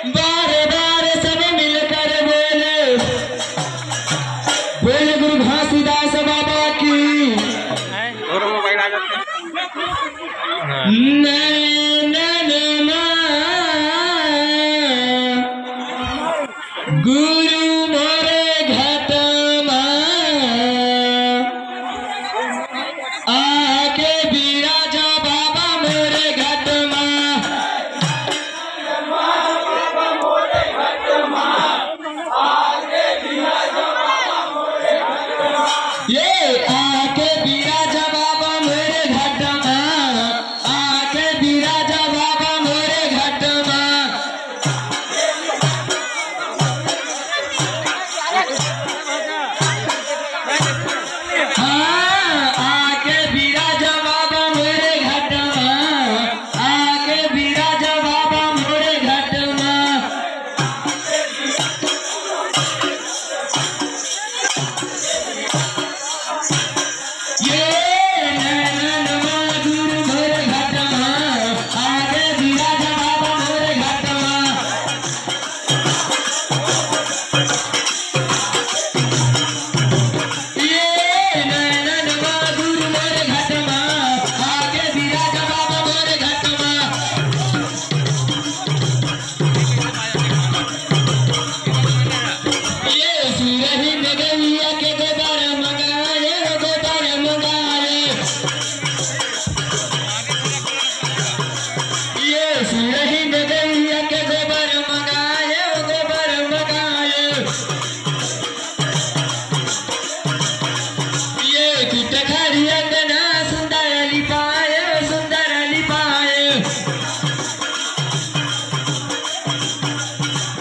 बार बार सब मिलकर बोले, बोले गुरु घासीदास बाबा की। मोबाइल आ जाते गुरु मोरे घटमा आके बिराजा बाबा मोरे घटमा। ये आके बिराजा बाबा मोरे घटमा, आके बिराजा बाबा मोरे घटमा। हाँ, आके बिराजा बाबा मोरे घटमा, आके बिराजा बाबा मोरे घटमा। ये नैनवा गुरु मोरे घटमा, आके बिराजा बाबा मोरे घटमा। ये नैनवा गुरु मोरे घटमा, आके बिराजा बाबा मोरे घटमा। ये सुरही नगरिया के गोबर मंगाए, गोबर मंगाए। ये सुरही नगरिया के गोबर मंगाए, गोबर मंगाए। ये कुटखरी अंगना सुंदर लिपाए, सुंदर लिपाए।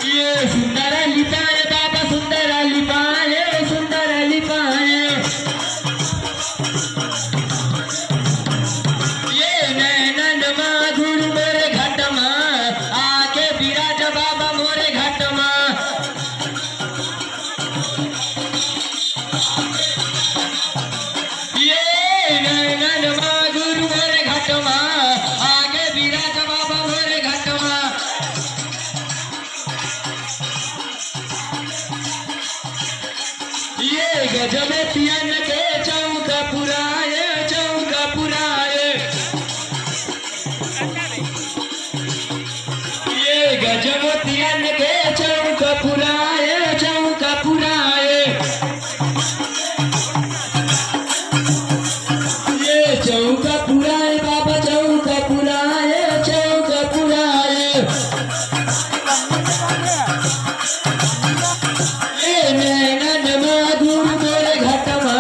ये सुंदर लिपाए बाबा, सुंदर लिपाए, सुंदर लिपाए। ये नैनवा गुरु मोरे घटमा, आके बिराजा बाबा मोरे घटमा। ये नैनवा गुरु मोरे घटमा, आके बिराजा बाबा मोरे घटमा। ये गजब पियन के चौका पुराए, चौका पुराए। ये गजब पियन के चौका पुराए, चौका पुराए। ये चौका पुराए बाबा, चौका पुराए, चौका पुराए। ये नैनवा गुरु मोरे घटमा,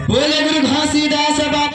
बोले गुरु घासीदास बाबा